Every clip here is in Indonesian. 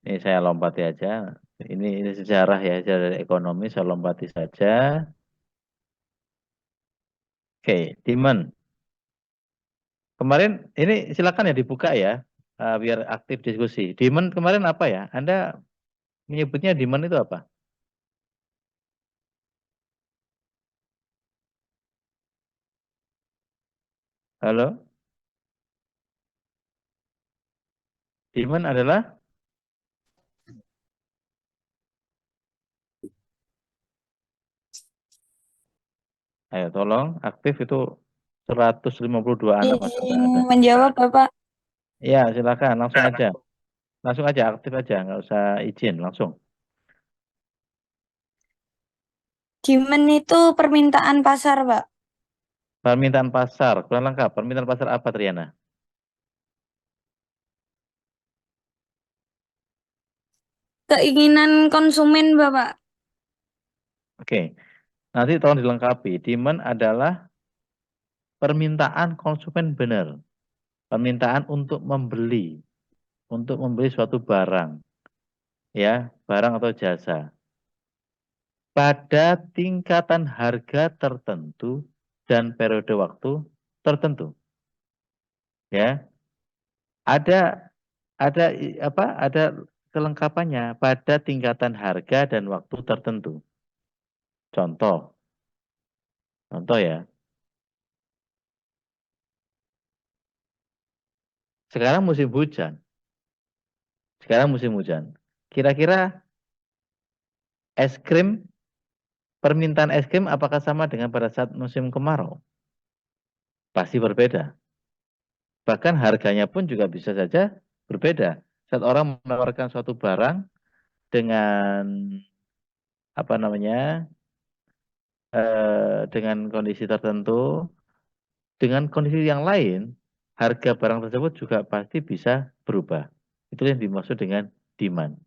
Ini saya lompati aja. Ini sejarah ya, sejarah ekonomi saya lompati saja. Oke, demand. Kemarin ini silakan ya dibuka ya, biar aktif diskusi. Demand kemarin apa ya? Anda menyebutnya demand itu apa? Halo? Demand adalah, ayo tolong aktif itu 152 anak masa nggak ada. Izin menjawab Bapak. Ya silakan langsung aja. Langsung aja aktif aja, nggak usah izin langsung. Demand itu permintaan pasar, Pak. Permintaan pasar, kurang lengkap. Permintaan pasar apa Triana? Keinginan konsumen, Bapak. Oke, nanti tolong dilengkapi. Demand adalah permintaan konsumen benar. Permintaan untuk membeli suatu barang, ya, barang atau jasa. Pada tingkatan harga tertentu dan periode waktu tertentu, ya. Ada kelengkapannya pada tingkatan harga dan waktu tertentu. Contoh, contoh ya. Sekarang musim hujan. Sekarang musim hujan. Kira-kira es krim, permintaan es krim apakah sama dengan pada saat musim kemarau? Pasti berbeda. Bahkan harganya pun juga bisa saja berbeda. Saat orang menawarkan suatu barang dengan apa namanya, dengan kondisi tertentu, dengan kondisi yang lain, harga barang tersebut juga pasti bisa berubah. Itu yang dimaksud dengan demand.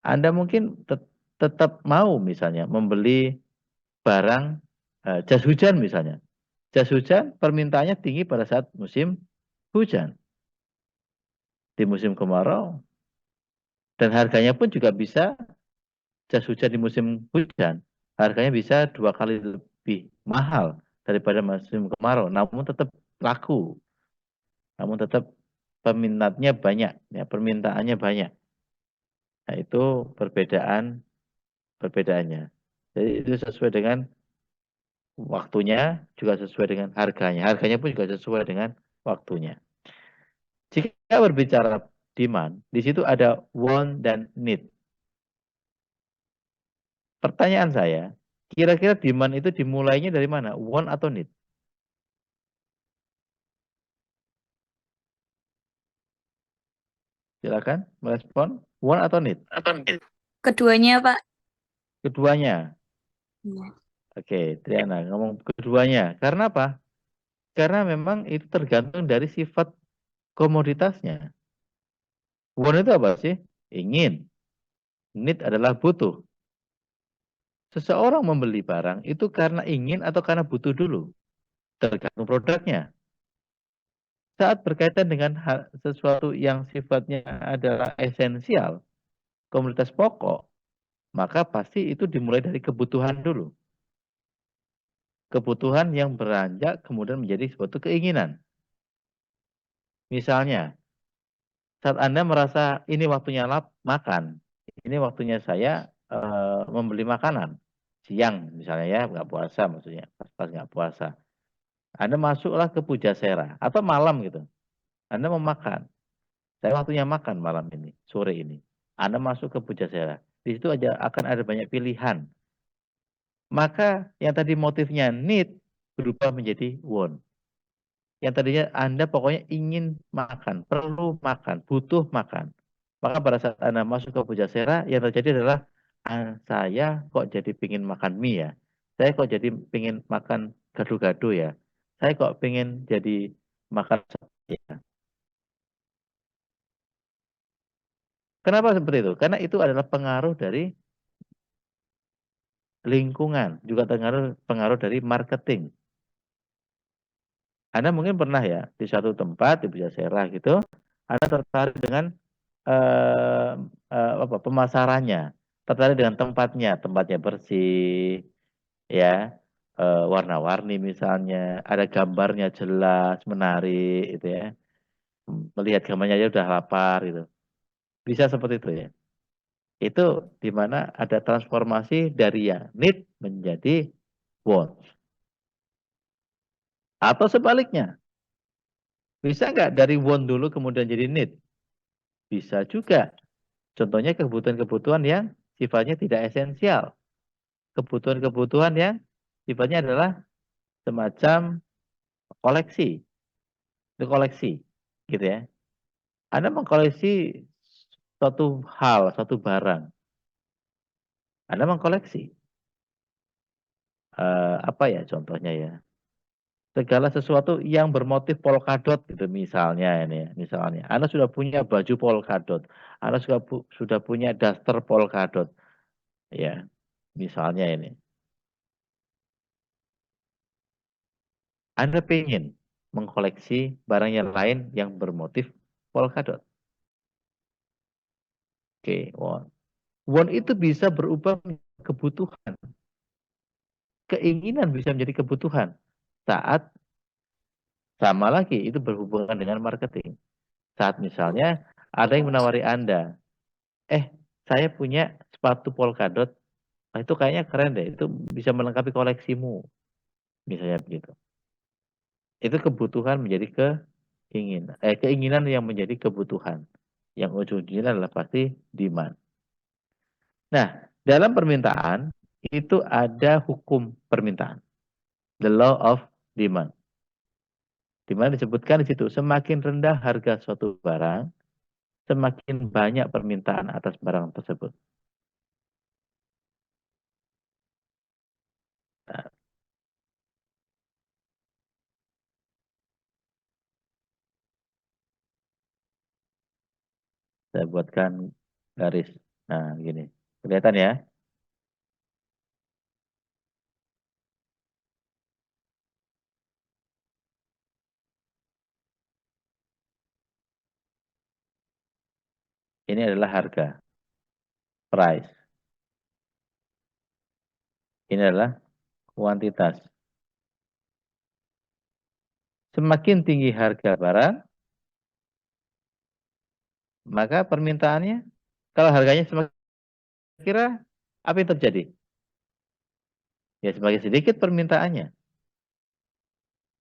Anda mungkin tetap mau misalnya membeli barang jas hujan misalnya. Jas hujan permintaannya tinggi pada saat musim hujan. Di musim kemarau dan harganya pun juga bisa, jas hujan di musim hujan harganya bisa 2 kali lebih mahal daripada musim kemarau, namun tetap laku, namun tetap peminatnya banyak, ya permintaannya banyak. Nah itu perbedaannya. Jadi itu sesuai dengan waktunya, juga sesuai dengan harganya. Harganya pun juga sesuai dengan waktunya. Jika berbicara demand, di situ ada want dan need. Pertanyaan saya, kira-kira demand itu dimulainya dari mana? Want atau need? Silakan merespon. Want atau need? Keduanya, Pak. Keduanya. Iya. Oke, Triana ngomong keduanya. Karena apa? Karena memang itu tergantung dari sifat komoditasnya. Want itu apa sih? Ingin. Need adalah butuh. Seseorang membeli barang itu karena ingin atau karena butuh dulu. Tergantung produknya. Saat berkaitan dengan sesuatu yang sifatnya adalah esensial, komoditas pokok, maka pasti itu dimulai dari kebutuhan dulu. Kebutuhan yang beranjak kemudian menjadi suatu keinginan. Misalnya, saat Anda merasa ini waktunya makan, ini waktunya saya membeli makanan. Siang misalnya ya, nggak puasa maksudnya, pas nggak puasa. Anda masuklah ke Pujasera, atau malam gitu. Anda mau makan, saya waktunya makan malam ini, sore ini. Anda masuk ke Pujasera, di situ aja akan ada banyak pilihan. Maka yang tadi motifnya need berubah menjadi want. Yang tadinya Anda pokoknya ingin makan, perlu makan, butuh makan. Maka pada saat Anda masuk ke Pujasera, yang terjadi adalah saya kok jadi pingin makan mie ya. Saya kok jadi pingin makan gado-gado ya. Saya kok pingin jadi makan sate ya. Kenapa seperti itu? Karena itu adalah pengaruh dari lingkungan, juga pengaruh dari marketing. Anda mungkin pernah ya di satu tempat di Pujasera gitu, Anda tertarik dengan pemasarannya, tertarik dengan tempatnya, tempatnya bersih, ya, warna-warni misalnya, ada gambarnya jelas, menarik, itu ya. Melihat gambarnya aja udah lapar gitu. Bisa seperti itu ya. Itu di mana ada transformasi dari yang need menjadi want. Atau sebaliknya, bisa nggak dari want dulu kemudian jadi need? Bisa juga. Contohnya kebutuhan-kebutuhan yang sifatnya tidak esensial. Kebutuhan-kebutuhan yang sifatnya adalah semacam koleksi. Itu koleksi, gitu ya. Anda mengkoleksi suatu hal, suatu barang. Anda mengkoleksi. Apa ya contohnya ya? Segala sesuatu yang bermotif polkadot gitu misalnya ini ya, misalnya. Anda sudah punya baju polkadot. Anda sudah punya daster polkadot. Ya, misalnya ini. Anda pengen mengkoleksi barang yang lain yang bermotif polkadot. Oke, want. Want itu bisa berubah menjadi kebutuhan. Keinginan bisa menjadi kebutuhan. Saat sama lagi itu berhubungan dengan marketing. Saat misalnya ada yang menawari Anda, saya punya sepatu polkadot, itu kayaknya keren deh, itu bisa melengkapi koleksimu, misalnya begitu. Itu kebutuhan menjadi keinginan yang menjadi kebutuhan. Yang ujung-ujungnya adalah pasti demand. Nah, dalam permintaan itu ada hukum permintaan, the law of demand. Di mana disebutkan di situ, semakin rendah harga suatu barang, semakin banyak permintaan atas barang tersebut. Nah, saya buatkan garis. Nah, gini. Kelihatan ya? Ini adalah harga, price. Ini adalah kuantitas. Semakin tinggi harga barang, maka permintaannya, kalau harganya semakin kira, apa yang terjadi? Ya semakin sedikit permintaannya,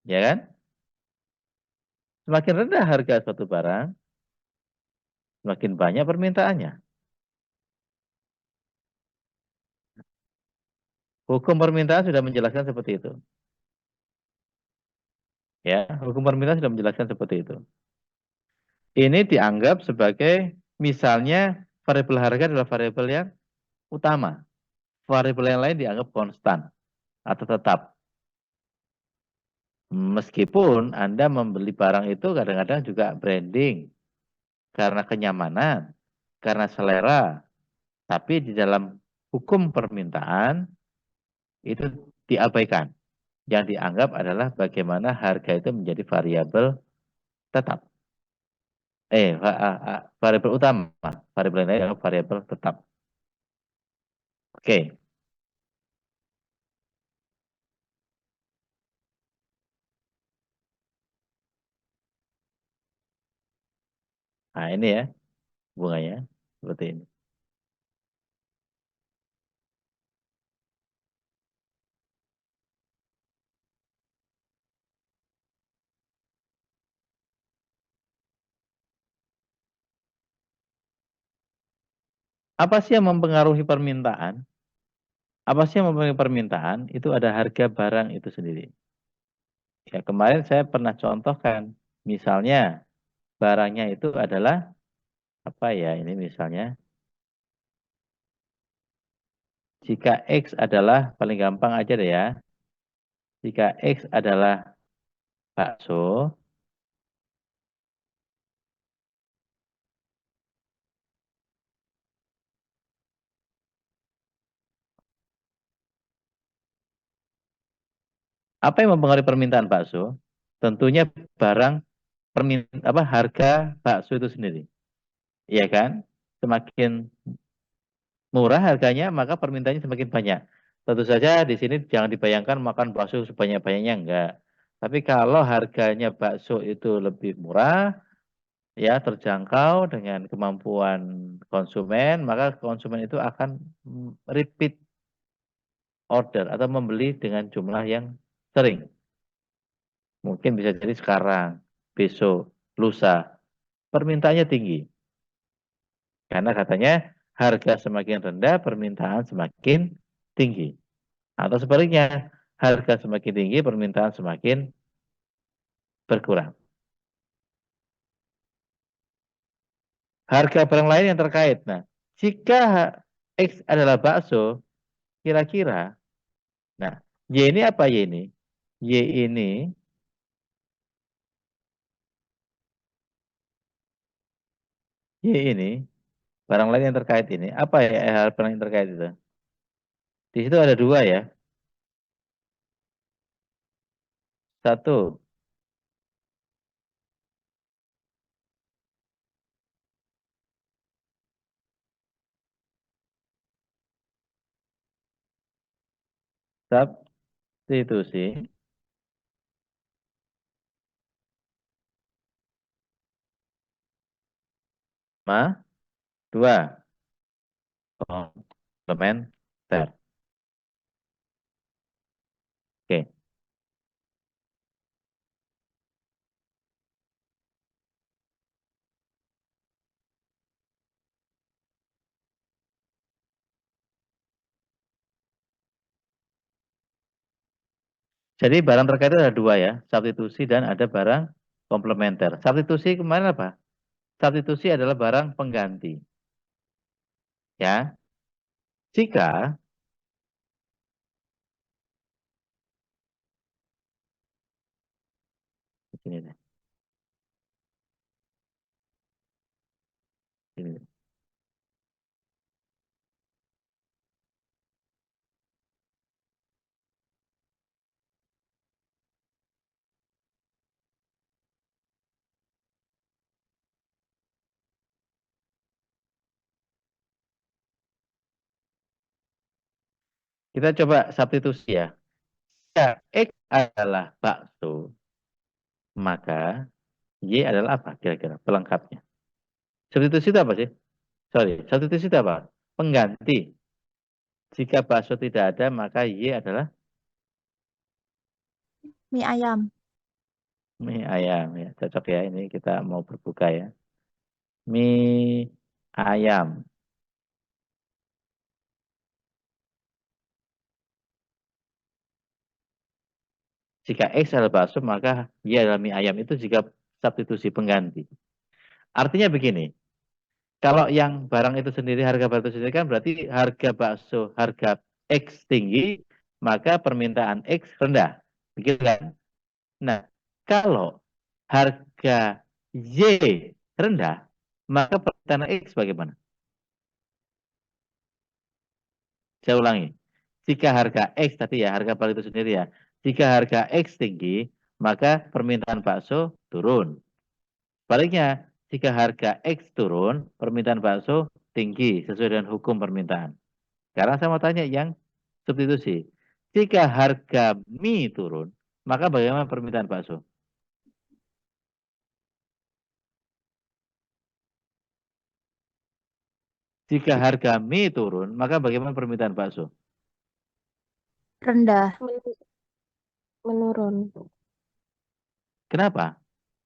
ya kan? Semakin rendah harga suatu barang, semakin banyak permintaannya. Hukum permintaan sudah menjelaskan seperti itu. Ya, hukum permintaan sudah menjelaskan seperti itu. Ini dianggap sebagai misalnya variabel harga adalah variabel yang utama. Variabel yang lain dianggap konstan atau tetap. Meskipun Anda membeli barang itu kadang-kadang juga branding karena kenyamanan, karena selera, tapi di dalam hukum permintaan itu diabaikan. Yang dianggap adalah bagaimana harga itu menjadi variabel tetap. Variabel utama, variabel yang lain adalah variabel tetap. Oke. Nah, ini ya bunganya seperti ini. Apa sih yang mempengaruhi permintaan? Apa sih yang mempengaruhi permintaan? Itu ada harga barang itu sendiri. Ya, kemarin saya pernah contohkan, misalnya barangnya itu adalah apa ya? Ini misalnya, jika X adalah paling gampang aja deh ya. Jika X adalah bakso, apa yang mempengaruhi permintaan bakso? Tentunya barang harga bakso itu sendiri. Iya kan? Semakin murah harganya, maka permintaannya semakin banyak. Tentu saja di sini jangan dibayangkan makan bakso sebanyak-banyaknya, enggak. Tapi kalau harganya bakso itu lebih murah, ya terjangkau dengan kemampuan konsumen, maka konsumen itu akan repeat order atau membeli dengan jumlah yang sering. Mungkin bisa jadi sekarang, besok, lusa, permintaannya tinggi. Karena katanya harga semakin rendah, permintaan semakin tinggi. Atau sebaliknya, harga semakin tinggi, permintaan semakin berkurang. Harga barang lain yang terkait. Nah, jika X adalah bakso, kira-kira, nah, Y ini apa Y ini? Y ini, Y ini, barang lain yang terkait ini, apa ya hal barang yang terkait itu? Di situ ada dua ya. Satu, substitusi, ma, dua, komplementer. Oke. Jadi barang terkait itu ada dua ya, substitusi dan ada barang komplementer. Substitusi kemarin apa? Substitusi adalah barang pengganti. Ya, jika ini, deh, ini. Kita coba substitusi ya. Jika X adalah bakso, maka Y adalah apa kira-kira pelengkapnya? Substitusi itu apa sih? Sorry, substitusi itu apa? Pengganti. Jika bakso tidak ada, maka Y adalah Mie ayam. mie ayam ya. Cocok ya, ini kita mau berbuka ya. Mie ayam. Jika X adalah bakso, maka Y adalah mie ayam. Itu jika substitusi pengganti. Artinya begini, kalau yang barang itu sendiri, harga barang itu sendiri kan berarti harga bakso, harga X tinggi, maka permintaan X rendah. Begitu kan? Nah, kalau harga Y rendah, maka permintaan X bagaimana? Saya ulangi. Jika harga X tadi ya, harga barang itu sendiri ya. Jika harga X tinggi, maka permintaan bakso turun. Sebaliknya, jika harga X turun, permintaan bakso tinggi sesuai dengan hukum permintaan. Sekarang saya mau tanya yang substitusi. Jika harga mie turun, maka bagaimana permintaan bakso? Jika harga mie turun, maka bagaimana permintaan bakso? Rendah. Menurun. Kenapa?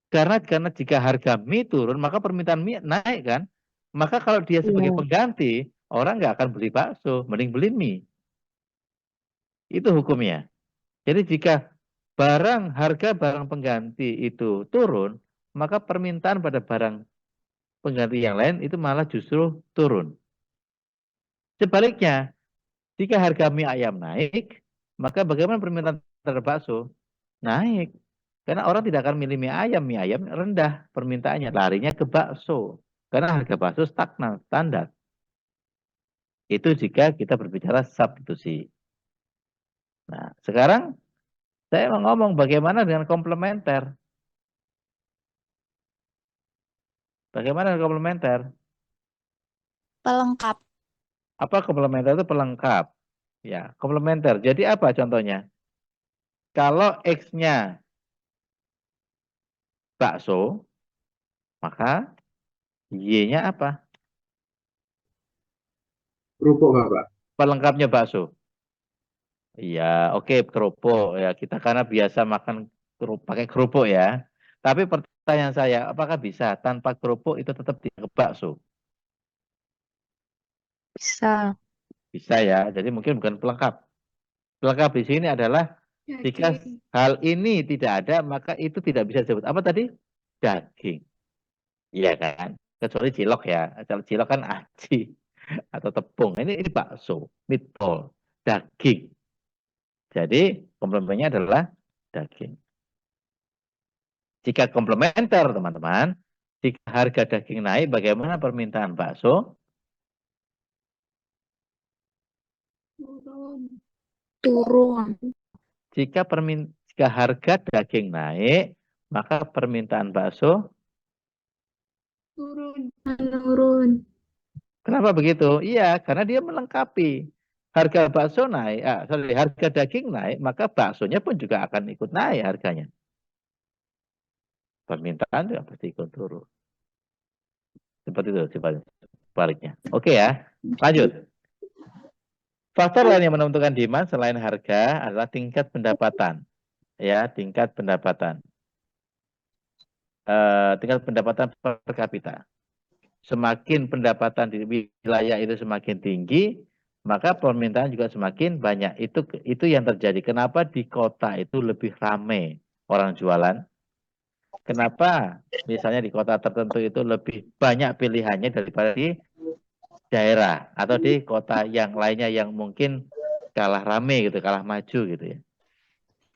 Karena jika harga mie turun, maka permintaan mie naik kan? Maka kalau dia sebagai Iya. pengganti, orang nggak akan beli bakso, mending beli mie. Itu hukumnya. Jadi jika harga barang pengganti itu turun, maka permintaan pada barang pengganti yang lain itu malah justru turun. Sebaliknya, jika harga mie ayam naik, maka bagaimana permintaan terhadap bakso? Naik. Karena orang tidak akan milih mie ayam rendah permintaannya, larinya ke bakso. Karena harga bakso stagnan, standar. Itu jika kita berbicara substitusi. Nah, sekarang saya mau ngomong bagaimana dengan komplementer. Bagaimana dengan komplementer? Pelengkap. Apa komplementer itu pelengkap? Ya, komplementer. Jadi apa contohnya? Kalau X-nya bakso, maka Y-nya apa? Kerupuk Bapak. Pelengkapnya bakso. Iya, oke, kerupuk. Ya, kita karena biasa makan pakai kerupuk ya. Tapi pertanyaan saya, apakah bisa tanpa kerupuk itu tetap dianggap bakso? Bisa. Bisa ya. Jadi mungkin bukan pelengkap. Pelengkap di sini adalah jika hal ini tidak ada, maka itu tidak bisa disebut. Apa tadi? Daging. Iya kan? Kecuali cilok ya. Kalau cilok kan aci atau tepung. Ini bakso, meatball, daging. Jadi komplemennya adalah daging. Jika komplementer, teman-teman, jika harga daging naik, bagaimana permintaan bakso? Turun. Jika harga daging naik, maka permintaan bakso Menurun. kenapa begitu? Iya, karena dia melengkapi. Harga bakso naik, harga daging naik, maka baksonya pun juga akan ikut naik harganya. Permintaan juga pasti ikut turun. Seperti itu sebaliknya. Oke ya, lanjut. Faktor lain yang menentukan demand selain harga adalah tingkat pendapatan. Ya, tingkat pendapatan. Tingkat pendapatan per kapita. Semakin pendapatan di wilayah itu semakin tinggi, maka permintaan juga semakin banyak. Itu yang terjadi. Kenapa di kota itu lebih ramai orang jualan? Kenapa misalnya di kota tertentu itu lebih banyak pilihannya daripada di daerah atau di kota yang lainnya yang mungkin kalah ramai gitu, kalah maju gitu ya.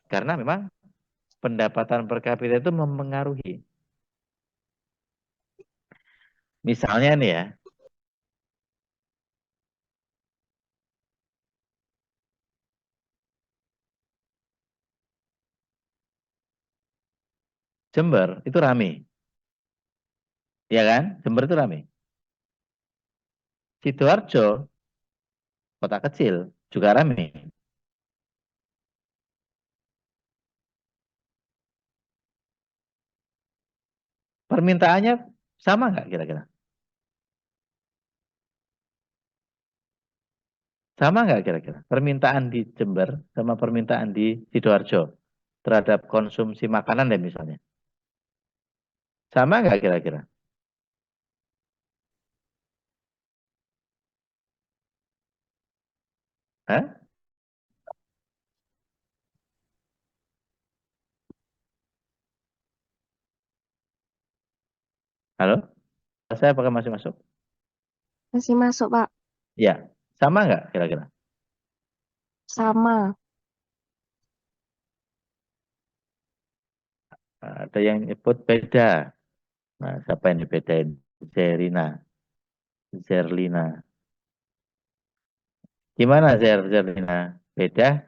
Karena memang pendapatan per kapita itu mempengaruhi. Misalnya nih ya, Jember itu rame. Ya kan? Jember itu rame. Sidoarjo, kota kecil, juga rame. Permintaannya sama nggak kira-kira? Sama nggak kira-kira? Permintaan di Jember sama permintaan di Sidoarjo terhadap konsumsi makanan deh misalnya. Sama nggak kira-kira? Hah? Halo? Saya apakah masih masuk? Masih masuk, Pak. Ya. Sama nggak kira-kira? Sama. Ada yang nyebut beda. Nah, siapa yang dibedain? Zerlina. Gimana Zerlina? Beda?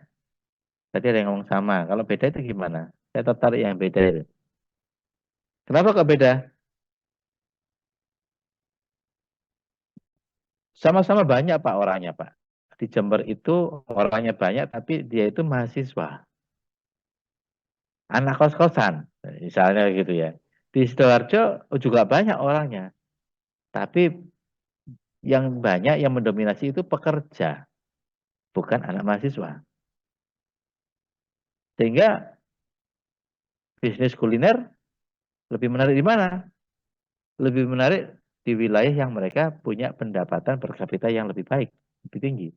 Tadi ada yang ngomong sama. Kalau beda itu gimana? Saya tertarik yang beda itu. Kenapa kok beda? Sama-sama banyak Pak orangnya Pak. Di Jember itu orangnya banyak tapi dia itu mahasiswa. Anak kos-kosan. Misalnya gitu ya. Di Sidoarjo juga banyak orangnya. Tapi yang banyak yang mendominasi itu pekerja. Bukan anak mahasiswa. Sehingga bisnis kuliner lebih menarik di mana? Lebih menarik di wilayah yang mereka punya pendapatan per kapita yang lebih baik, lebih tinggi.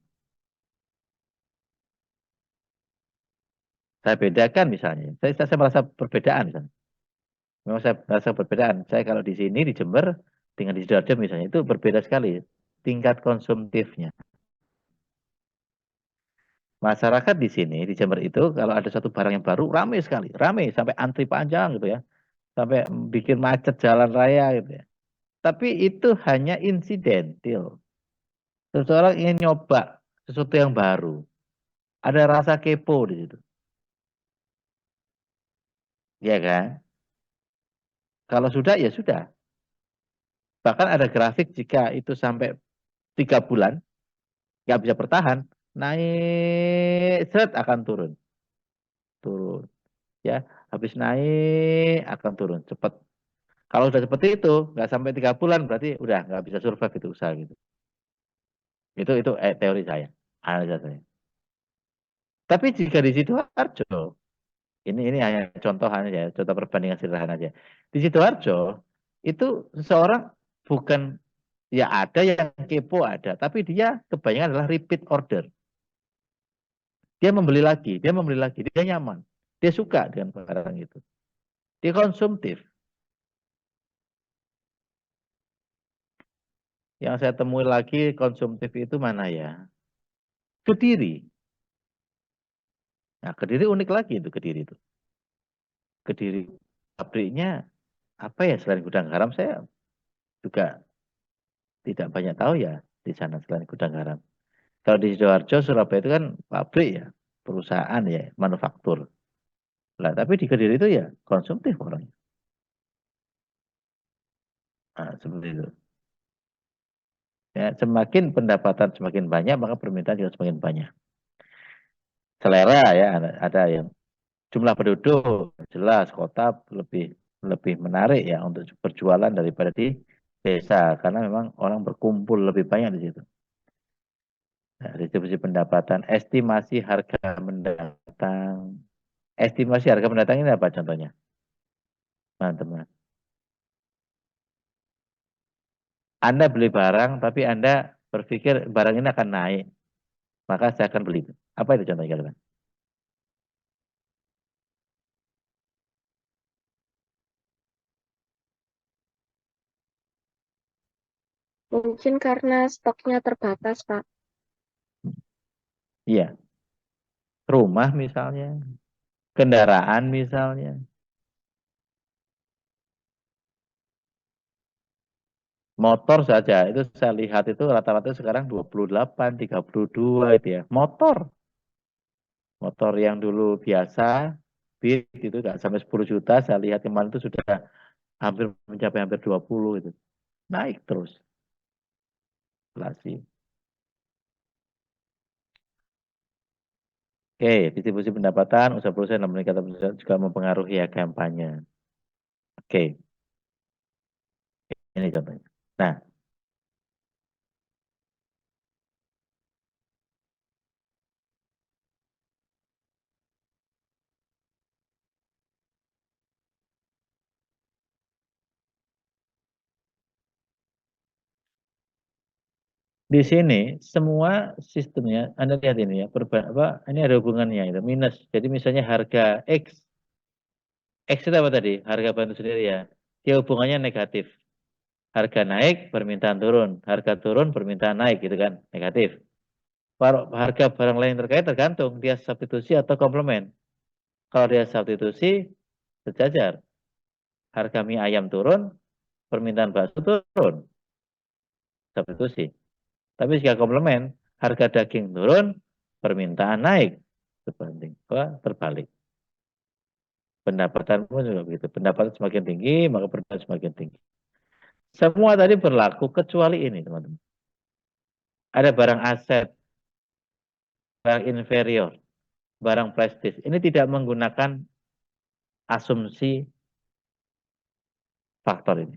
Saya bedakan misalnya, saya merasa perbedaan misalnya. Memang saya merasa perbedaan. Saya kalau di sini di Jember dengan di Sidoarjo misalnya itu berbeda sekali tingkat konsumtifnya. Masyarakat di sini di Jember itu kalau ada satu barang yang baru ramai sekali, ramai sampai antri panjang gitu ya, sampai bikin macet jalan raya gitu ya. Tapi itu hanya insidentil. Seseorang ingin nyoba sesuatu yang baru, ada rasa kepo di situ, ya kan? Kalau sudah ya sudah. Bahkan ada grafik jika itu sampai 3 bulan, nggak bisa bertahan, naik, seret akan turun. Turun. Ya, habis naik akan turun, cepat. Kalau udah seperti itu, nggak sampai 3 bulan, berarti udah nggak bisa survive itu usaha gitu. Itu teori saya, analisa saya. Tapi jika di Sidoarjo, ini hanya contoh aja, contoh perbandingan sederhana aja. Di Sidoarjo itu seseorang bukan, ya ada yang kepo ada, tapi dia kebanyakan adalah repeat order. Dia membeli lagi, dia nyaman, dia suka dengan barang itu, dia konsumtif. Yang saya temui lagi konsumtif itu mana ya? Kediri. Nah, Kediri unik lagi itu Kediri itu. Kediri pabriknya apa ya, selain gudang garam saya juga tidak banyak tahu ya di sana selain gudang garam. Kalau di Sidoarjo, Surabaya itu kan pabrik ya, perusahaan ya, manufaktur. Lah, tapi di Kediri itu ya konsumtif orangnya. Nah, seperti itu. Ya, semakin pendapatan semakin banyak, maka permintaan juga semakin banyak. Selera ya, ada yang jumlah penduduk jelas kota lebih lebih menarik ya untuk berjualan daripada di desa karena memang orang berkumpul lebih banyak di situ. Nah, distribusi pendapatan, estimasi harga mendatang. Estimasi harga mendatang ini apa contohnya, teman-teman? Anda beli barang, tapi Anda berpikir barang ini akan naik, maka saya akan beli. Apa itu contohnya, teman? Mungkin karena stoknya terbatas, Pak. Iya, rumah misalnya, kendaraan misalnya. Motor saja, itu saya lihat itu rata-rata sekarang 28, 32 itu ya. Motor yang dulu biasa, Beat itu nggak sampai 10 juta, saya lihat kemarin itu sudah hampir mencapai hampir 20 itu. Naik terus. Inflasi. Oke, distribusi pendapatan, usaha perusahaan dan peningkatan pendapatan juga mempengaruhi ya kampanye. Oke, ini contohnya. Nah, di sini semua sistemnya, Anda lihat ini ya, ini ada hubungannya itu, minus. Jadi misalnya harga X, X itu apa tadi? Harga bahan itu sendiri ya. Dia hubungannya negatif. Harga naik, permintaan turun. Harga turun, permintaan naik gitu kan. Negatif. Harga barang lain terkait tergantung. Dia substitusi atau komplement. Kalau dia substitusi, sejajar. Harga mie ayam turun, permintaan bakso turun. Substitusi. Tapi jika komplement, harga daging turun, permintaan naik. Sebanding. Terbalik. Pendapatan pun juga begitu. Pendapatan semakin tinggi, maka permintaan semakin tinggi. Semua tadi berlaku kecuali ini, teman-teman. Ada barang aset, barang inferior, barang prestis. Ini tidak menggunakan asumsi faktor ini.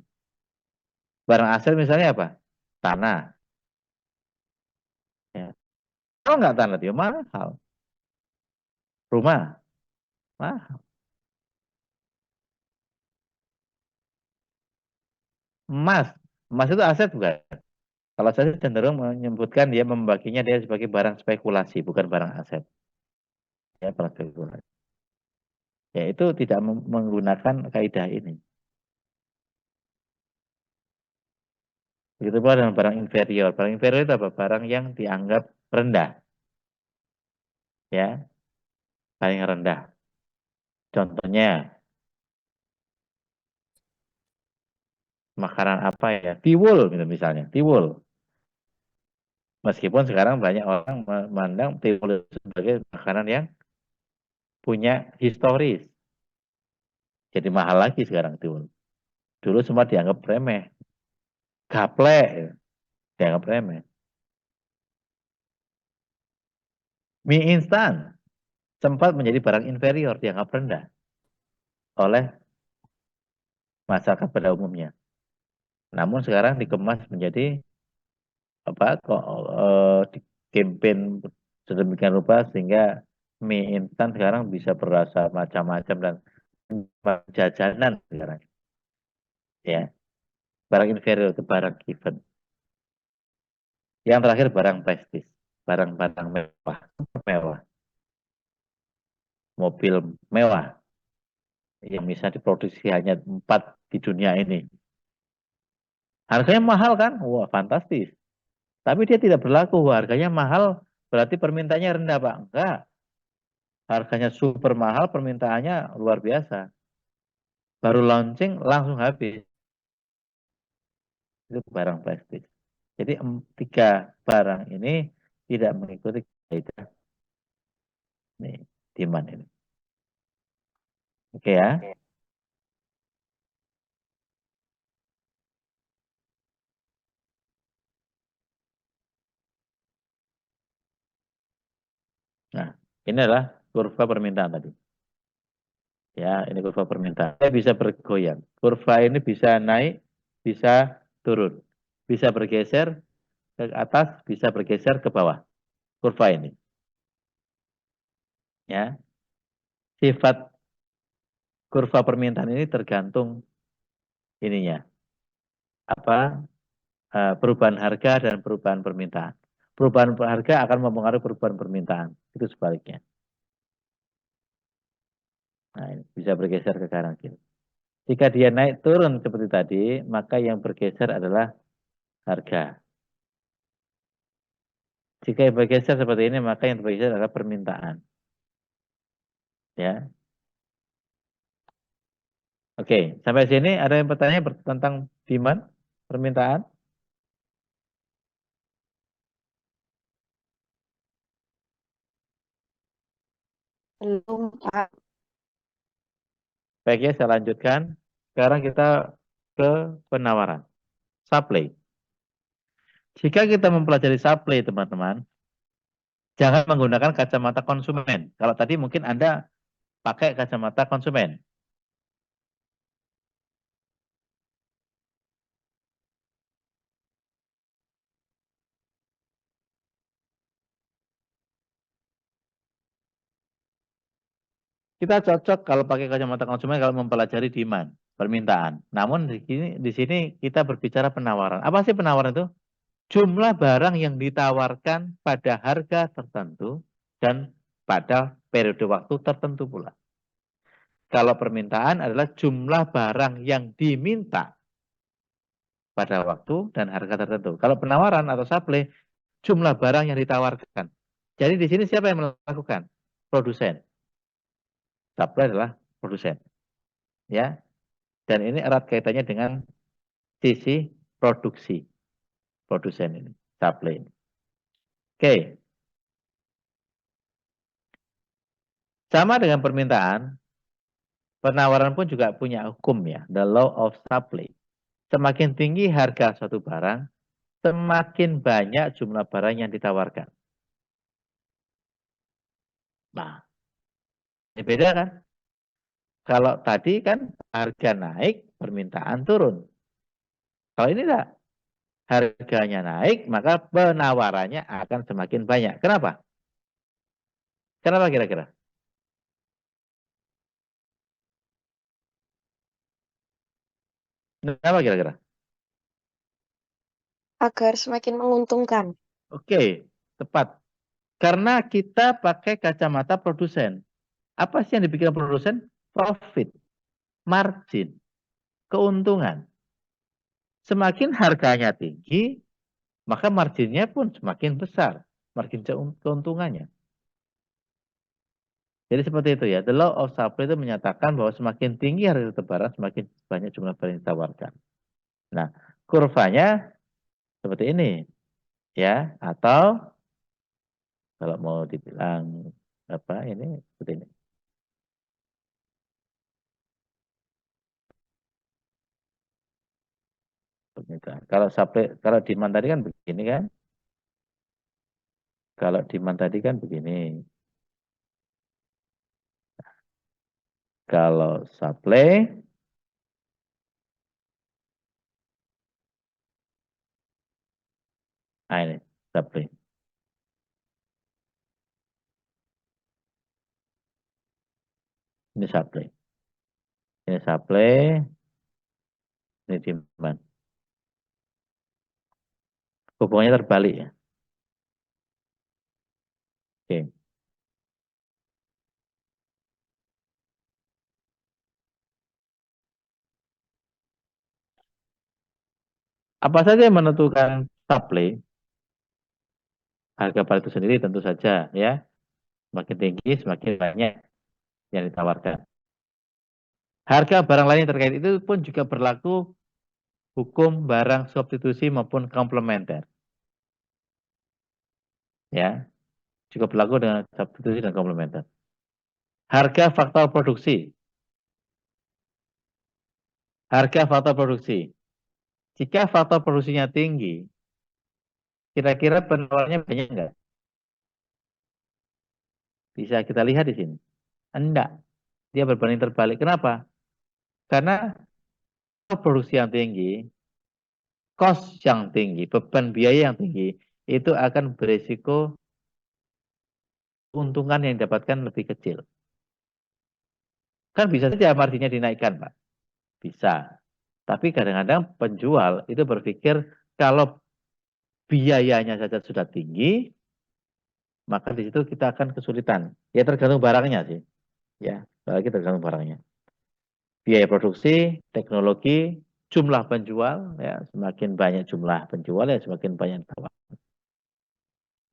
Barang aset misalnya apa? Tanah. Ya. Kalau nggak tanah, dia mahal. Rumah, mahal. Emas, emas itu aset bukan? Kalau saya cenderung menyebutkan dia membaginya dia sebagai barang spekulasi, bukan barang aset. Ya, barang spekulasi. Ya, itu tidak menggunakan kaidah ini. Begitu pula dengan barang inferior. Barang inferior itu apa? Barang yang dianggap rendah. Ya, paling rendah. Contohnya, makanan apa ya? Tiwul gitu misalnya, tiwul. Meskipun sekarang banyak orang memandang tiwul itu sebagai makanan yang punya historis. Jadi mahal lagi sekarang tiwul. Dulu semua dianggap remeh. Gaplek, dianggap remeh. Mie instan sempat menjadi barang inferior, dianggap rendah oleh masyarakat pada umumnya. Namun sekarang dikemas menjadi apa kok campaign sedemikian rupa sehingga mie instan sekarang bisa berasa macam-macam dan jajanan sekarang ya, barang inferior itu barang given. Yang terakhir barang prestis, barang-barang mewah, mewah, mobil mewah yang bisa diproduksi hanya 4 di dunia ini. Harganya mahal kan? Wah, fantastis. Tapi dia tidak berlaku, harganya mahal berarti permintaannya rendah, Pak. Enggak. Harganya super mahal, permintaannya luar biasa. Baru launching langsung habis. Itu barang prestis. Jadi tiga barang ini tidak mengikuti kaidah nih, demand ini. Oke ya. Nah, ini adalah kurva permintaan tadi. Ya, ini kurva permintaan. Dia bisa bergoyang. Kurva ini bisa naik, bisa turun. Bisa bergeser ke atas, bisa bergeser ke bawah. Kurva ini. Ya, sifat kurva permintaan ini tergantung ininya. Apa perubahan harga dan perubahan permintaan. Perubahan harga akan mempengaruhi perubahan permintaan. Itu sebaliknya. Nah, ini bisa bergeser ke kanan kiri. Jika dia naik turun seperti tadi, maka yang bergeser adalah harga. Jika yang bergeser seperti ini, maka yang bergeser adalah permintaan. Ya, oke. Sampai sini ada yang bertanya tentang demand, permintaan? Belum, Pak. Baik ya, saya lanjutkan. Sekarang kita ke penawaran. Supply. Jika kita mempelajari supply, teman-teman, jangan menggunakan kacamata konsumen. Kalau tadi mungkin Anda pakai kacamata konsumen. Kita cocok kalau pakai kacamata konsumen kalau mempelajari demand, permintaan. Namun di sini kita berbicara penawaran. Apa sih penawaran itu? Jumlah barang yang ditawarkan pada harga tertentu dan pada periode waktu tertentu pula. Kalau permintaan adalah jumlah barang yang diminta pada waktu dan harga tertentu. Kalau penawaran atau supply, jumlah barang yang ditawarkan. Jadi di sini siapa yang melakukan? Produsen. Supply adalah produsen. Ya. Dan ini erat kaitannya dengan sisi produksi. Produsen ini, supply ini. Oke. Sama dengan permintaan, penawaran pun juga punya hukum ya, the law of supply. Semakin tinggi harga suatu barang, semakin banyak jumlah barang yang ditawarkan. Nah, ini beda kan? Kalau tadi kan harga naik, permintaan turun. Kalau ini enggak, harganya naik, maka penawarannya akan semakin banyak. Kenapa? Kenapa kira-kira? Kenapa kira-kira? Agar semakin menguntungkan. Oke, tepat. Karena kita pakai kacamata produsen. Apa sih yang dipikirkan produsen? Profit, margin, keuntungan. Semakin harganya tinggi, maka marginnya pun semakin besar. Margin keuntungannya. Jadi seperti itu ya. The law of supply itu menyatakan bahwa semakin tinggi harga barang, semakin banyak jumlah barang yang ditawarkan. Nah, kurvanya seperti ini. Ya, atau kalau mau dibilang apa ini seperti ini. Kalau supply, kalau demand tadi kan begini kan. Kalau demand tadi kan begini. Kalau supply, nah ini supply. Ini supply. Ini supply, ini demand. Hubungannya terbalik ya. Oke. Apa saja yang menentukan supply? Harga barang itu sendiri tentu saja ya. Semakin tinggi, semakin banyak yang ditawarkan. Harga barang lain yang terkait itu pun juga berlaku hukum barang substitusi maupun komplementer. Ya, juga berlaku dengan substitusi dan komplementer. Harga faktor produksi. Harga faktor produksi. Jika faktor produksinya tinggi, kira-kira penawarnya banyak enggak? Bisa kita lihat di sini. Enggak. Dia berbanding terbalik. Kenapa? Karena produksi yang tinggi, cost yang tinggi, beban biaya yang tinggi, itu akan berisiko keuntungan yang didapatkan lebih kecil. Kan bisa saja marginnya dinaikkan, Pak. Bisa. Tapi kadang-kadang penjual itu berpikir kalau biayanya saja sudah tinggi, maka di situ kita akan kesulitan. Ya tergantung barangnya sih. Ya, lagi tergantung barangnya. Biaya produksi, teknologi, jumlah penjual, ya semakin banyak jumlah penjual ya semakin banyak tawar.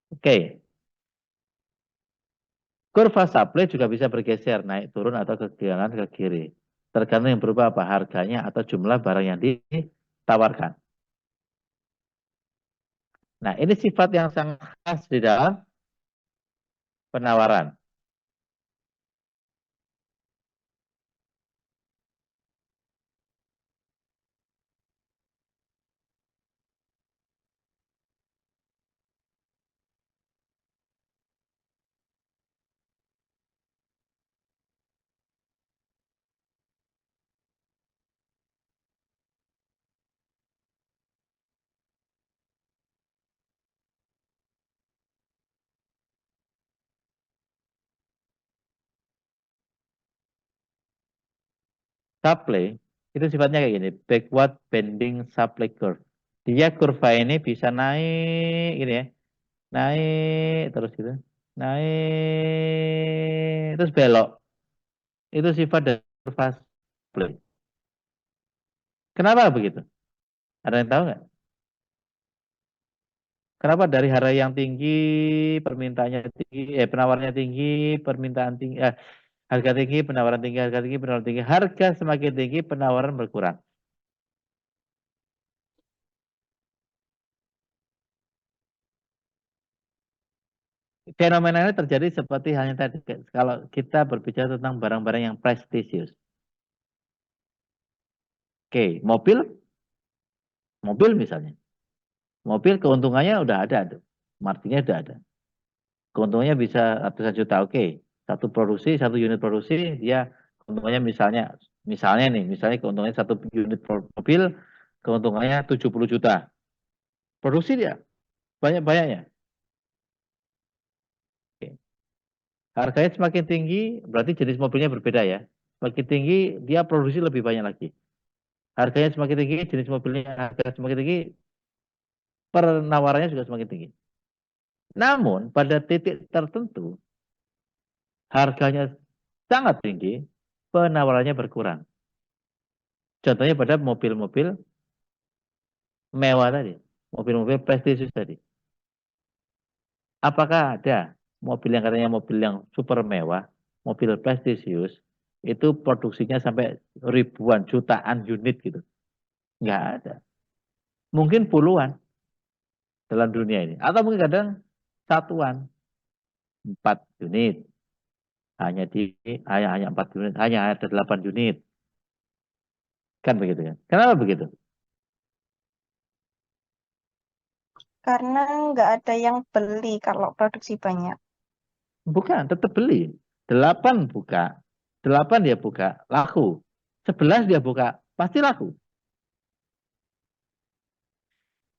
Oke. Kurva supply juga bisa bergeser naik turun atau ke kanan ke kiri. Tergantung yang berubah apa harganya atau jumlah barang yang ditawarkan. Nah, ini sifat yang sangat khas di dalam penawaran. Supply itu sifatnya kayak gini, backward bending supply curve. Dia kurva ini bisa naik gini ya, naik terus gitu, naik terus belok. Itu sifat dari kurva supply. Kenapa begitu? Ada yang tahu nggak? Kenapa dari harga yang tinggi, permintaannya tinggi, penawarannya tinggi, permintaan tinggi, harga tinggi, penawaran tinggi, harga tinggi, penawaran tinggi, harga semakin tinggi, penawaran berkurang. Fenomena ini terjadi seperti halnya tadi, kalau kita berbicara tentang barang-barang yang prestisius. Oke, mobil misalnya. Mobil keuntungannya udah ada tuh. Marginnya udah ada. Keuntungannya bisa ratusan juta. Oke, satu unit produksi dia keuntungannya misalnya keuntungannya satu unit mobil keuntungannya 70 juta. Produksi dia banyak-banyaknya. Oke. Harganya semakin tinggi, berarti jenis mobilnya berbeda ya. Semakin tinggi, dia produksi lebih banyak lagi. Harganya semakin tinggi, jenis mobilnya harga semakin tinggi, penawarannya juga semakin tinggi. Namun, pada titik tertentu, harganya sangat tinggi, penawarannya berkurang. Contohnya pada mobil-mobil mewah tadi, mobil-mobil prestisius tadi. Apakah ada mobil yang katanya mobil yang super mewah, mobil prestisius, itu produksinya sampai ribuan, jutaan unit gitu? Nggak ada. Mungkin puluhan dalam dunia ini. Atau mungkin kadang satuan, 4 unit. Hanya 4 unit, hanya ada 8 unit. Kan begitu kan? Kenapa begitu? Karena nggak ada yang beli kalau produksi banyak. Bukan, tetap beli. 8 buka. 8 dia buka, laku. 11 dia buka, pasti laku.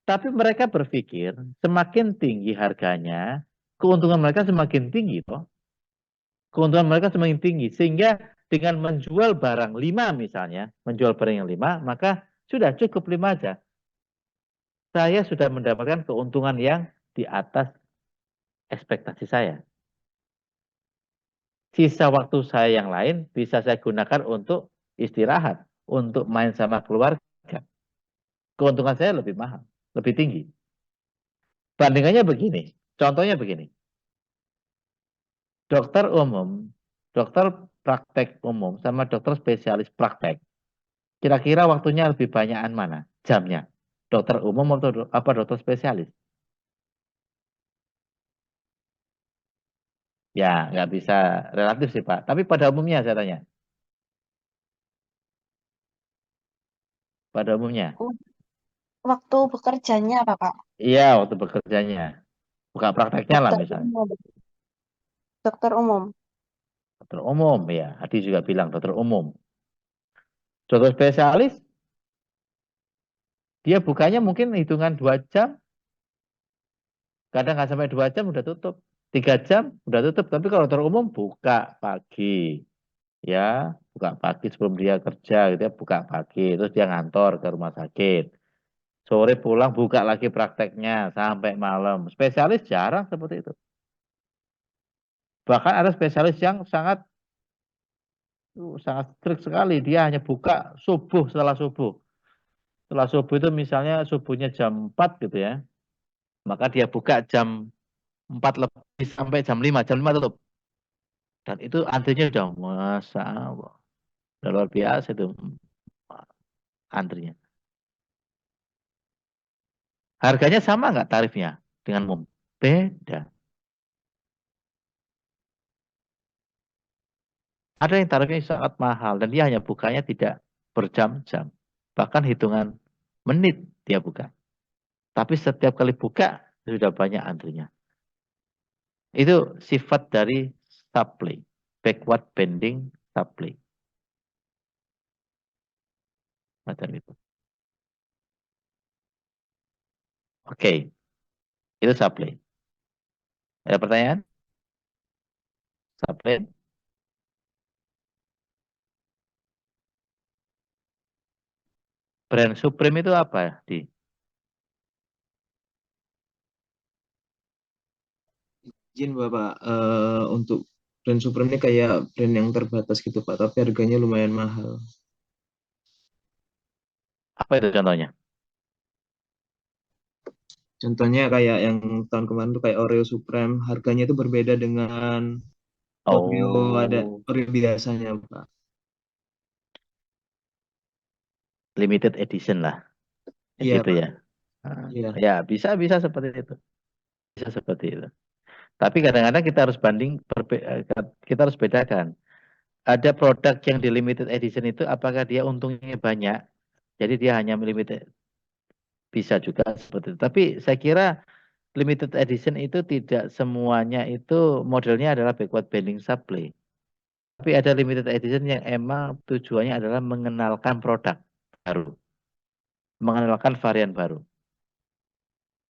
Tapi mereka berpikir semakin tinggi harganya, keuntungan mereka semakin tinggi toh. Keuntungan mereka semakin tinggi. Sehingga dengan menjual barang 5 misalnya, menjual barang yang 5, maka sudah cukup 5 aja. Saya sudah mendapatkan keuntungan yang di atas ekspektasi saya. Sisa waktu saya yang lain bisa saya gunakan untuk istirahat, untuk main sama keluarga. Keuntungan saya lebih mahal, lebih tinggi. Bandingannya begini, contohnya begini. Dokter umum, dokter praktek umum sama dokter spesialis praktek. Kira-kira waktunya lebih banyakan mana? Jamnya. Dokter umum atau apa dokter spesialis? Ya, nggak bisa relatif sih Pak. Tapi pada umumnya saya tanya. Pada umumnya. Waktu bekerjanya apa, Pak? Iya, waktu bekerjanya. Buka prakteknya lah Dokter misalnya. umum. Dokter umum. Dokter umum, ya. Adi juga bilang dokter umum. Dokter spesialis, dia bukanya mungkin hitungan 2 jam. Kadang nggak sampai 2 jam udah tutup. 3 jam udah tutup. Tapi kalau dokter umum buka pagi. Ya, buka pagi sebelum dia kerja gitu ya, buka pagi. Terus dia ngantor ke rumah sakit. Sore pulang buka lagi prakteknya sampai malam. Spesialis jarang seperti itu. Bahkan ada spesialis yang sangat strict sekali. Dia hanya buka subuh setelah subuh. Setelah subuh itu misalnya subuhnya jam 4 gitu ya. Maka dia buka jam 4 lebih sampai jam 5. Jam 5 tutup. Dan itu antrinya udah masa udah luar biasa itu antrinya. Harganya sama nggak tarifnya dengan umum? Beda. Ada yang tarifnya sangat mahal dan dia hanya bukanya tidak berjam-jam. Bahkan hitungan menit dia buka. Tapi setiap kali buka sudah banyak antrinya. Itu sifat dari supply. Backward bending supply. Macam itu. Oke, itu supply. Ada pertanyaan? Supply? Brand Supreme itu apa, Di? Izin Bapak, untuk brand Supreme ini kayak brand yang terbatas gitu Pak, tapi harganya lumayan mahal. Apa itu contohnya? Contohnya kayak yang tahun kemarin tuh kayak Oreo Supreme, harganya itu berbeda dengan Oreo Oh, Oreo biasanya Pak. limited edition lah. Ya Iya gitu Pak, ya. Nah, iya. ya bisa seperti itu. Bisa seperti itu. Tapi kadang-kadang kita harus kita harus bedakan. Ada produk yang di limited edition itu apakah dia untungnya banyak? Jadi dia hanya limited, bisa juga seperti itu. Tapi saya kira limited edition itu tidak semuanya itu modelnya adalah backward bending supply. Tapi ada limited edition yang emang tujuannya adalah mengenalkan produk baru, mengenalkan varian baru.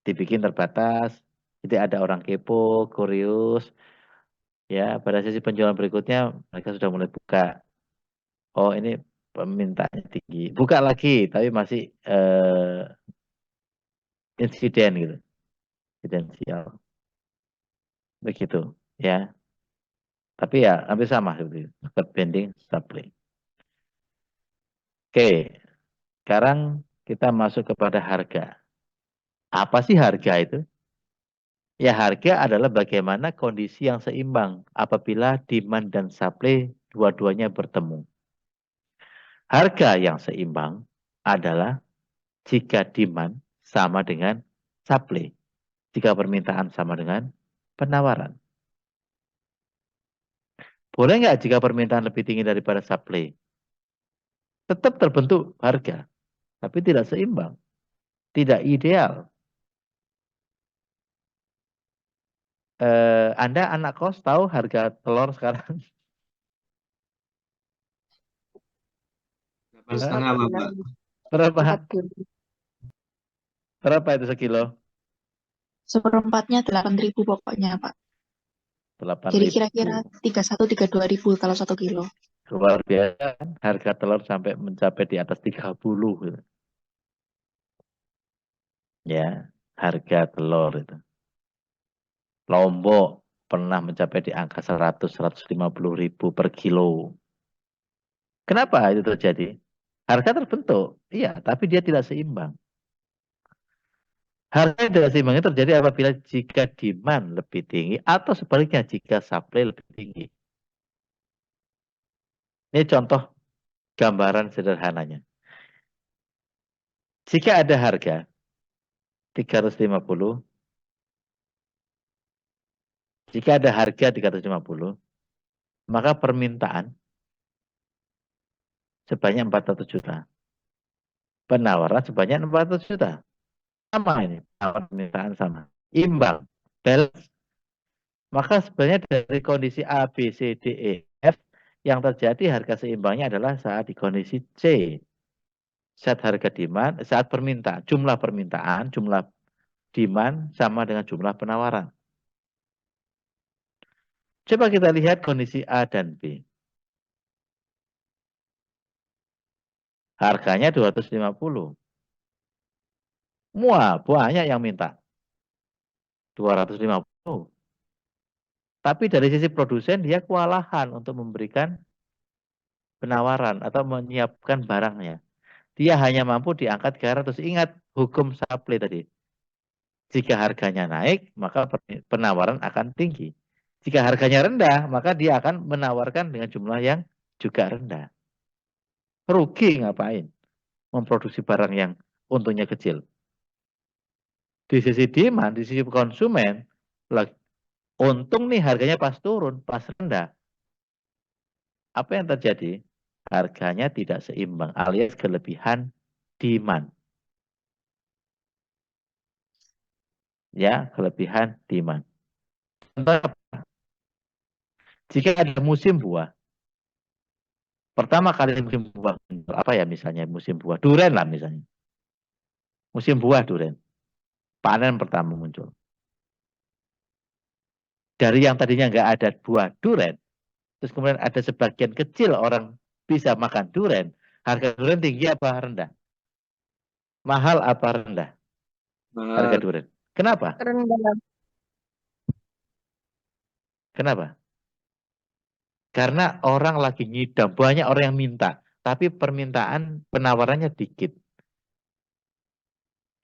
Dibikin terbatas, jadi ada orang kepo, kurios, ya pada sesi penjualan berikutnya mereka sudah mulai buka. Oh ini permintaannya tinggi, buka lagi, tapi masih insiden gitu, insidensial, begitu, ya. Tapi ya hampir sama seperti itu, bending supply. Oke, sekarang kita masuk kepada harga. Apa sih harga itu? Ya harga adalah bagaimana kondisi yang seimbang apabila demand dan supply dua-duanya bertemu. Harga yang seimbang adalah jika demand sama dengan supply. Jika permintaan sama dengan penawaran. Boleh nggak jika permintaan lebih tinggi daripada supply? Tetap terbentuk harga, tapi tidak seimbang. Tidak ideal. Anda anak kos tahu harga telur sekarang? 8,5 Bapak. Berapa? 4.000. Berapa itu sekilo? Seperempatnya 8.000 pokoknya, Pak. Jadi 8.000. kira-kira 31-32.000 kalau 1 kilo. Luar biasa kan? Harga telur sampai mencapai di atas 30 gitu. Ya, harga telur itu. Lombok pernah mencapai di angka 100-150 ribu per kilo. Kenapa itu terjadi? Harga terbentuk, iya, tapi dia tidak seimbang. Harga yang tidak seimbang itu terjadi apabila jika demand lebih tinggi atau sebaliknya jika supply lebih tinggi. Ini contoh gambaran sederhananya. Jika ada harga 350, jika ada harga 350, maka permintaan sebanyak 400 juta. Penawaran sebanyak 400 juta. Sama ini, permintaan sama. Imbang, balance. Maka sebenarnya dari kondisi A, B, C, D, E, F, yang terjadi harga seimbangnya adalah saat di kondisi C. Saat harga demand, saat permintaan, jumlah permintaan, jumlah demand sama dengan jumlah penawaran. Coba kita lihat kondisi A dan B. Harganya 250. Banyak yang minta. 250. Tapi dari sisi produsen dia kewalahan untuk memberikan penawaran atau menyiapkan barangnya. Dia hanya mampu diangkat ke 300. Ingat hukum supply tadi. Jika harganya naik, maka penawaran akan tinggi. Jika harganya rendah, maka dia akan menawarkan dengan jumlah yang juga rendah. Rugi ngapain? Memproduksi barang yang untungnya kecil. Di sisi demand, di sisi konsumen, untung nih harganya pas turun, pas rendah. Apa yang terjadi? Harganya tidak seimbang alias kelebihan demand. Ya, kelebihan demand. Contoh apa? Jika ada musim buah, pertama kali musim buah, apa ya misalnya musim buah? Duren lah misalnya. Musim buah duren. Panen pertama muncul. Dari yang tadinya nggak ada buah duren, terus kemudian ada sebagian kecil orang bisa makan duren, harga duren tinggi apa rendah? Mahal apa rendah? Harga Mahal. duren. Kenapa? Rendah. Kenapa? Karena orang lagi ngidam, banyak orang yang minta, tapi permintaan penawarannya dikit.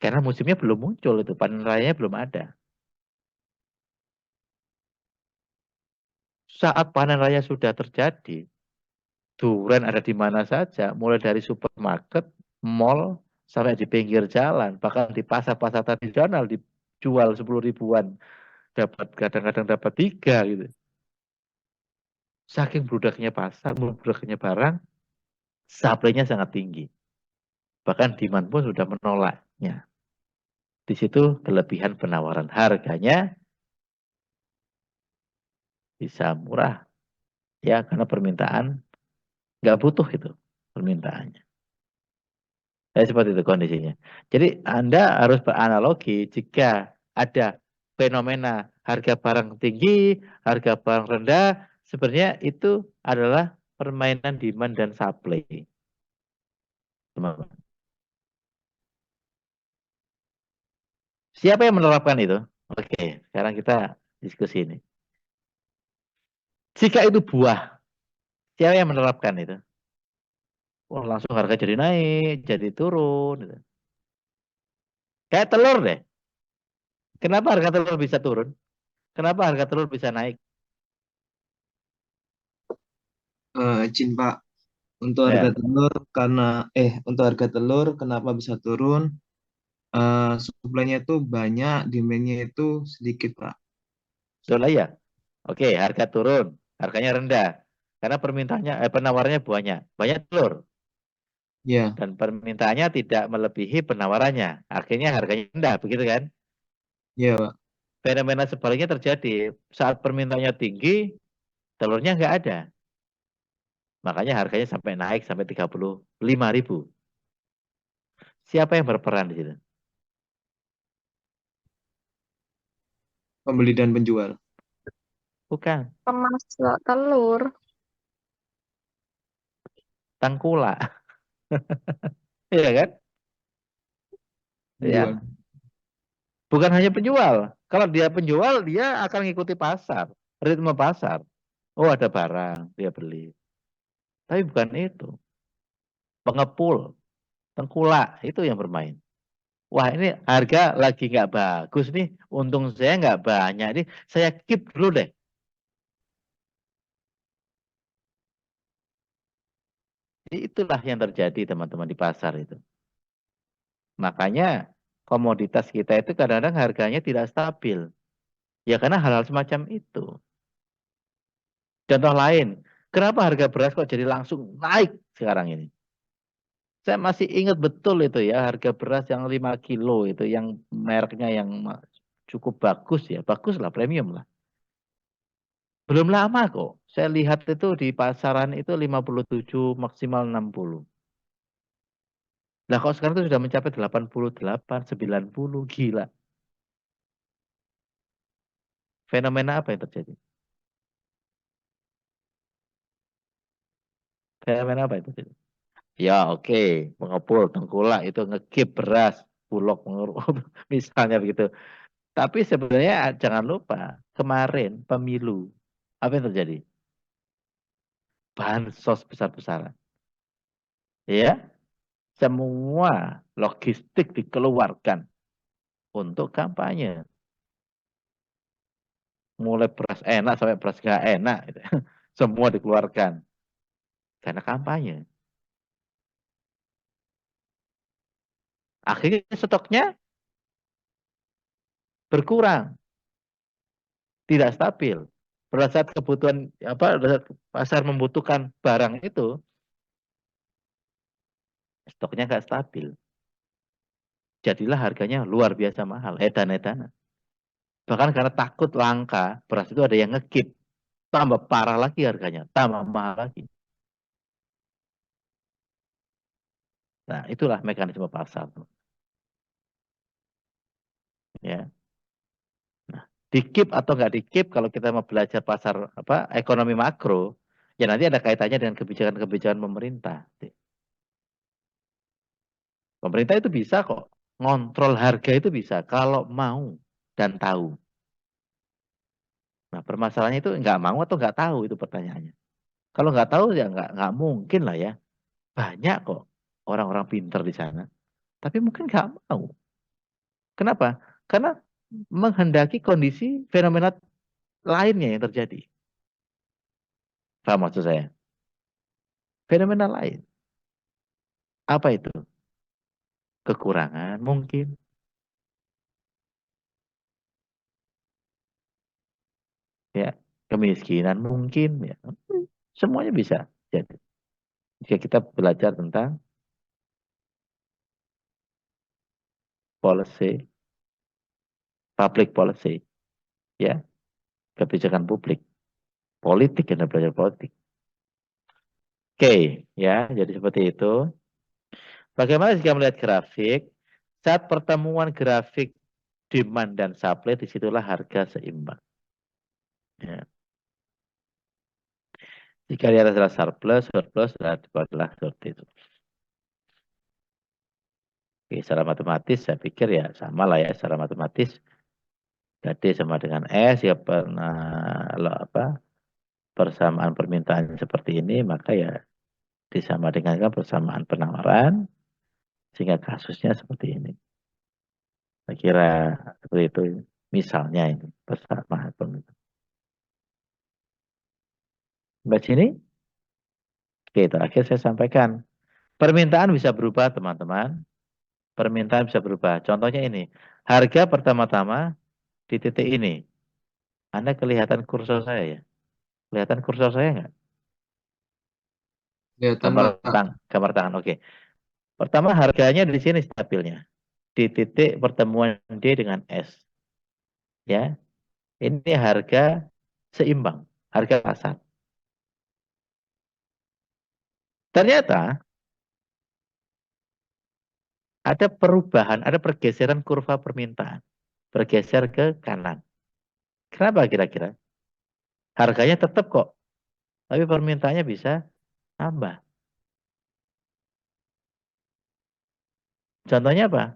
Karena musimnya belum muncul itu, panen rayanya belum ada. Saat panen raya sudah terjadi, duren ada di mana saja, mulai dari supermarket, mall, sampai di pinggir jalan, bahkan di pasar-pasar tradisional dijual 10 ribuan, dapat kadang-kadang dapat 3 gitu. Saking bludaknya pasar, bludaknya barang, supply-nya sangat tinggi. Bahkan demand pun sudah menolaknya. Di situ kelebihan penawaran, harganya bisa murah. Ya, karena permintaan nggak butuh itu permintaannya. Seperti itu kondisinya. Jadi Anda harus beranalogi jika ada fenomena harga barang tinggi, harga barang rendah, sebenarnya itu adalah permainan demand dan supply. Teman-teman. Siapa yang menerapkan itu? Oke, sekarang kita diskusi ini. Jika itu buah, siapa yang menerapkan itu? Wah, langsung harga jadi naik, jadi turun. Gitu. Kayak telur deh. Kenapa harga telur bisa turun? Kenapa harga telur bisa naik? Izin Pak, untuk harga Ya, telur untuk harga telur kenapa bisa turun? Suplainya itu banyak, demand-nya itu sedikit Pak. betul ya. Oke, harga turun, harganya rendah. Karena permintaannya, penawarannya banyak telur. Ya, Dan permintaannya tidak melebihi penawarannya. Akhirnya harganya rendah, begitu kan? ya Pak. Fenomena sebaliknya terjadi saat permintaannya tinggi, telurnya nggak ada. Makanya harganya sampai naik sampai 35.000. Siapa yang berperan di situ? Pembeli dan penjual. Bukan, Pemasok telur. tengkulak. Iya kan? Penjual. Ya, bukan hanya penjual. Kalau dia penjual, dia akan mengikuti pasar, ritme pasar. Oh, ada barang, dia beli. Tapi bukan itu. Pengepul, tengkulak, itu yang bermain. Wah, ini harga lagi nggak bagus nih. Untung saya nggak banyak nih. Saya keep dulu deh. Itulah yang terjadi teman-teman di pasar itu. Makanya komoditas kita itu kadang-kadang harganya tidak stabil. Ya karena hal-hal semacam itu. Contoh lain, kenapa harga beras kok jadi langsung naik sekarang ini? Saya masih ingat betul itu ya, harga beras yang 5 kilo itu, yang mereknya yang cukup bagus ya, bagus lah, premium lah. Belum lama kok, saya lihat itu di pasaran itu 57 maksimal 60. Lah kok sekarang itu sudah mencapai 88, 90, gila. Fenomena apa yang terjadi? Fenomena apa yang terjadi? Ya oke, pengepul, tengkulak itu ngekip beras, bulog, misalnya begitu. Tapi sebenarnya jangan lupa, kemarin pemilu, apa yang terjadi? Bansos besar-besaran. Ya, semua logistik dikeluarkan untuk kampanye. Mulai beras enak sampai beras gak enak. Gitu. Semua dikeluarkan. Karena kampanye. Akhirnya stoknya berkurang. Tidak stabil. Pada saat kebutuhan, pada saat pasar membutuhkan barang itu, stoknya nggak stabil. Jadilah harganya luar biasa mahal. Edan-edanan. Bahkan karena takut langka, beras itu ada yang ngekip. Tambah parah lagi harganya. Tambah mahal lagi. Nah, itulah mekanisme pasar. Ya. Nah, dikip atau nggak dikip kalau kita mau belajar pasar ekonomi makro, ya nanti ada kaitannya dengan kebijakan-kebijakan pemerintah. Pemerintah itu bisa kok ngontrol harga itu bisa kalau mau dan tahu. Nah, permasalahannya itu nggak mau atau nggak tahu itu pertanyaannya. Kalau nggak tahu ya nggak mungkin lah ya. Banyak kok orang-orang pinter di sana, tapi mungkin nggak mau. Kenapa? Karena menghendaki kondisi fenomena lainnya yang terjadi. Paham maksud saya? Fenomena lain. Apa itu? Kekurangan mungkin. Ya, kemiskinan mungkin. Ya. Semuanya bisa jadi. Jika kita belajar tentang policy, public policy, ya, kebijakan publik, politik, dan belajar politik. Oke, ya, jadi seperti itu. Bagaimana jika melihat grafik? Saat pertemuan grafik demand dan supply, disitulah harga seimbang. Ya. Jika di atas adalah surplus adalah seperti itu. Oke, secara matematis saya pikir ya sama lah ya secara matematis. Jadi sama dengan S ya pernah persamaan permintaan seperti ini, maka ya disama dengan persamaan penawaran sehingga kasusnya seperti ini. Saya kira seperti itu misalnya ini persamaan permintaan. Sampai sini, oke, terakhir saya sampaikan permintaan bisa berubah teman-teman. Permintaan bisa berubah. Contohnya ini, harga pertama-tama di titik ini. Anda kelihatan kursor saya ya? Kelihatan kursor saya nggak? Kelihatan, Pak. Gambar tangan, oke. Pertama harganya di sini stabilnya. Di titik pertemuan D dengan S. Ya, ini harga seimbang, harga pasar. Ternyata ada perubahan, ada pergeseran kurva permintaan. Bergeser ke kanan. Kenapa kira-kira? Harganya tetap kok, tapi permintaannya bisa tambah. Contohnya apa?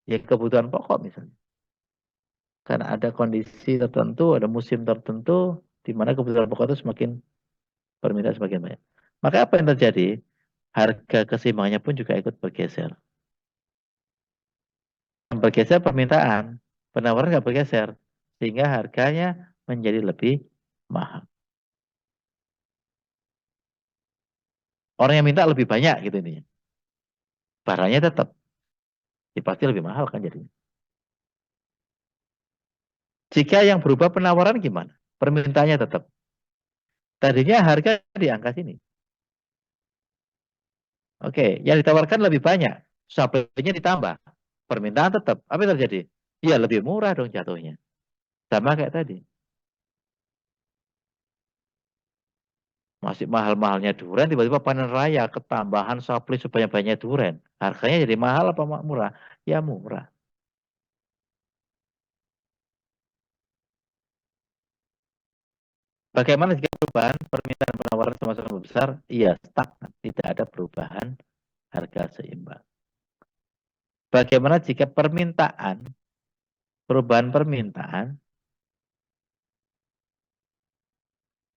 Ya kebutuhan pokok misalnya. Karena ada kondisi tertentu, ada musim tertentu, di mana kebutuhan pokok itu permintaan semakin banyak. Maka apa yang terjadi? Harga keseimbangannya pun juga ikut bergeser. Bergeser permintaan, penawaran nggak bergeser, sehingga harganya menjadi lebih mahal. Orang yang minta lebih banyak gitu ini. Barangnya tetap, ya pasti lebih mahal kan jadinya. Jika yang berubah penawaran gimana? Permintaannya tetap. Tadinya harga di angka sini. Oke, yang ditawarkan lebih banyak, supply-nya ditambah, permintaan tetap. Apa yang terjadi? Ya lebih murah dong jatuhnya. Sama kayak tadi. Masih mahal-mahalnya durian, tiba-tiba panen raya, ketambahan supply sebanyak-banyaknya durian. Harganya jadi mahal apa murah? Ya murah. Bagaimana jika perubahan permintaan penawaran sama-sama besar? Iya, stagnan. Tidak ada perubahan harga seimbang. Bagaimana jika perubahan permintaan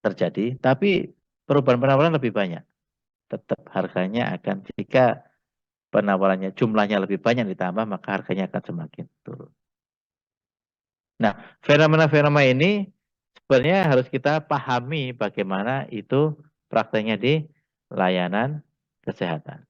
terjadi, tapi perubahan penawaran lebih banyak? Tetap harganya akan, jika penawarannya jumlahnya lebih banyak ditambah, maka harganya akan semakin turun. Nah, fenomena-fenomena ini sebenarnya harus kita pahami bagaimana itu prakteknya di layanan kesehatan.